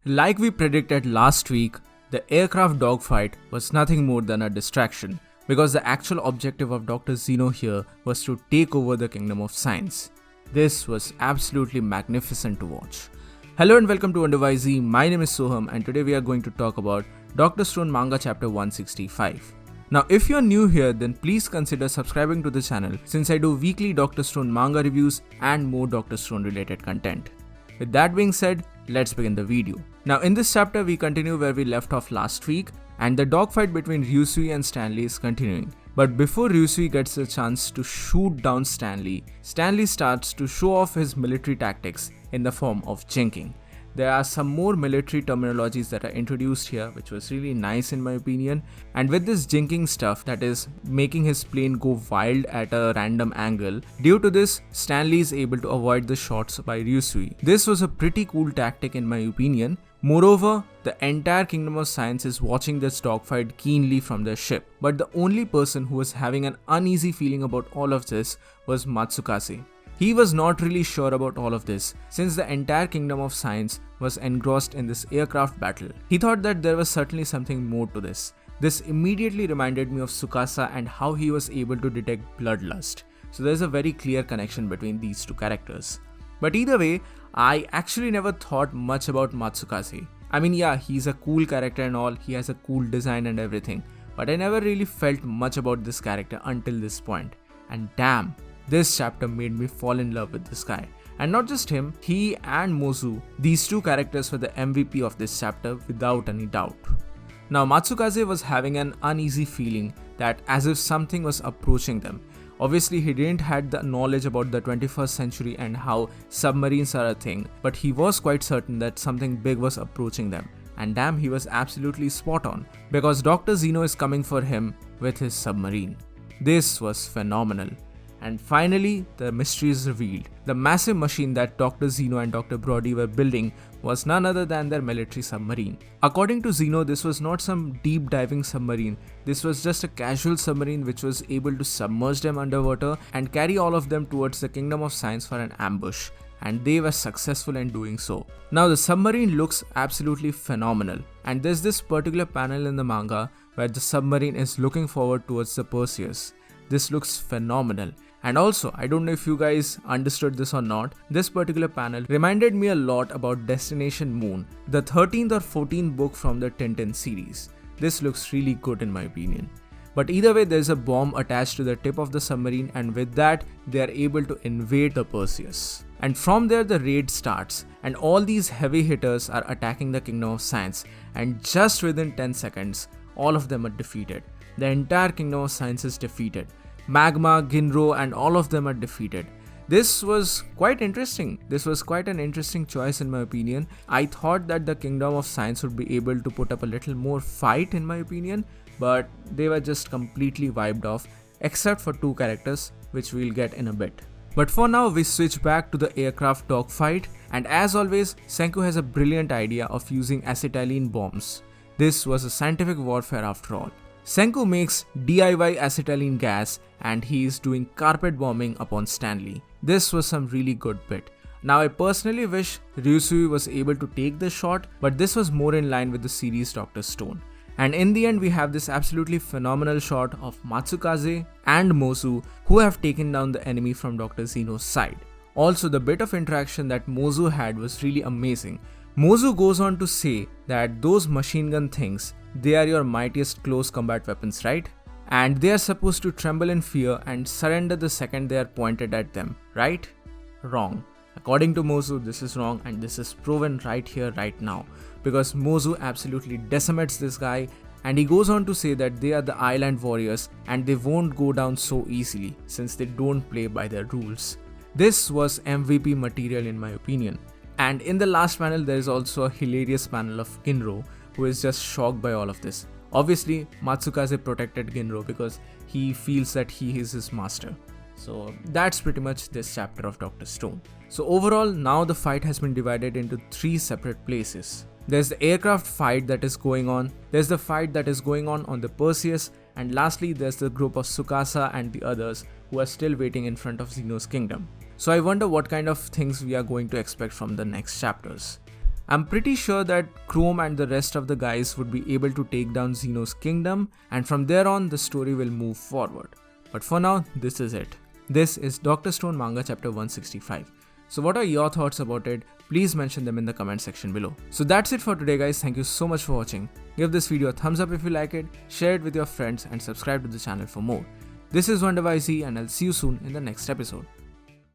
Like we predicted last week, the aircraft dogfight was nothing more than a distraction because the actual objective of Dr. Zeno here was to take over the kingdom of science. This was absolutely magnificent to watch. Hello and welcome to Wonder YZ, my name is Soham and today we are going to talk about Dr. Stone Manga chapter 165. Now if you are new here then please consider subscribing to the channel since I do weekly Dr. Stone manga reviews and more Dr. Stone related content. With that being said, let's begin the video. Now in this chapter we continue where we left off last week and the dogfight between Ryusui and Stanley is continuing. But before Ryusui gets a chance to shoot down Stanley, Stanley starts to show off his military tactics in the form of jinking. There are some more military terminologies that are introduced here which was really nice in my opinion, and with this jinking stuff that is making his plane go wild at a random angle, due to this Stanley is able to avoid the shots by Ryusui. This was a pretty cool tactic in my opinion. Moreover, the entire Kingdom of Science is watching this dogfight keenly from their ship, but the only person who was having an uneasy feeling about all of this was Matsukaze. He was not really sure about all of this since the entire Kingdom of Science was engrossed in this aircraft battle. He thought that there was certainly something more to this. This immediately reminded me of Tsukasa and how he was able to detect bloodlust. So there's a very clear connection between these two characters. But either way, I actually never thought much about Matsukaze. I mean, yeah, he's a cool character and all, he has a cool design and everything, but I never really felt much about this character until this point. And damn, this chapter made me fall in love with this guy. And not just him, he and Mozu, these two characters were the MVP of this chapter without any doubt. Now Matsukaze was having an uneasy feeling that as if something was approaching them. Obviously he didn't had the knowledge about the 21st century and how submarines are a thing, but he was quite certain that something big was approaching them. And damn, he was absolutely spot on because Dr. Zeno is coming for him with his submarine. This was phenomenal. And finally, the mystery is revealed. The massive machine that Dr. Zeno and Dr. Brody were building was none other than their military submarine. According to Zeno, this was not some deep diving submarine. This was just a casual submarine which was able to submerge them underwater and carry all of them towards the Kingdom of Science for an ambush. And they were successful in doing so. Now the submarine looks absolutely phenomenal. And there's this particular panel in the manga where the submarine is looking forward towards the Perseus. This looks phenomenal. And also, I don't know if you guys understood this or not, this particular panel reminded me a lot about Destination Moon, the 13th or 14th book from the Tintin series. This looks really good in my opinion. But either way, there's a bomb attached to the tip of the submarine and with that, they are able to invade the Perseus. And from there the raid starts and all these heavy hitters are attacking the Kingdom of Science and just within 10 seconds, all of them are defeated. The entire Kingdom of Science is defeated. Magma, Ginro and all of them are defeated. This was quite interesting. This was quite an interesting choice in my opinion. I thought that the Kingdom of Science would be able to put up a little more fight in my opinion, but they were just completely wiped off except for two characters which we'll get in a bit. But for now we switch back to the aircraft dogfight and as always Senku has a brilliant idea of using acetylene bombs. This was a scientific warfare after all. Senku makes DIY acetylene gas and he is doing carpet bombing upon Stanley. This was some really good bit. Now I personally wish Ryusui was able to take the shot, but this was more in line with the series Dr. Stone. And in the end we have this absolutely phenomenal shot of Matsukaze and Mozu who have taken down the enemy from Dr. Zeno's side. Also the bit of interaction that Mozu had was really amazing. Mozu goes on to say that those machine gun things, they are your mightiest close combat weapons, right? And they are supposed to tremble in fear and surrender the second they are pointed at them, right? Wrong. According to Mozu, this is wrong and this is proven right here, right now. Because Mozu absolutely decimates this guy and he goes on to say that they are the island warriors and they won't go down so easily since they don't play by their rules. This was MVP material in my opinion. And in the last panel, there is also a hilarious panel of Ginro who is just shocked by all of this. Obviously, Matsukaze protected Ginro because he feels that he is his master. So that's pretty much this chapter of Dr. Stone. So overall, now the fight has been divided into three separate places. There's the aircraft fight that is going on, there's the fight that is going on the Perseus, and lastly there's the group of Tsukasa and the others who are still waiting in front of Zeno's kingdom. So I wonder what kind of things we are going to expect from the next chapters. I'm pretty sure that Chrome and the rest of the guys would be able to take down Xeno's kingdom, and from there on the story will move forward. But for now, this is it. This is Dr. Stone Manga chapter 165. So what are your thoughts about it? Please mention them in the comment section below. So that's it for today guys, thank you so much for watching. Give this video a thumbs up if you like it, share it with your friends and subscribe to the channel for more. This is WonderYZ and I'll see you soon in the next episode.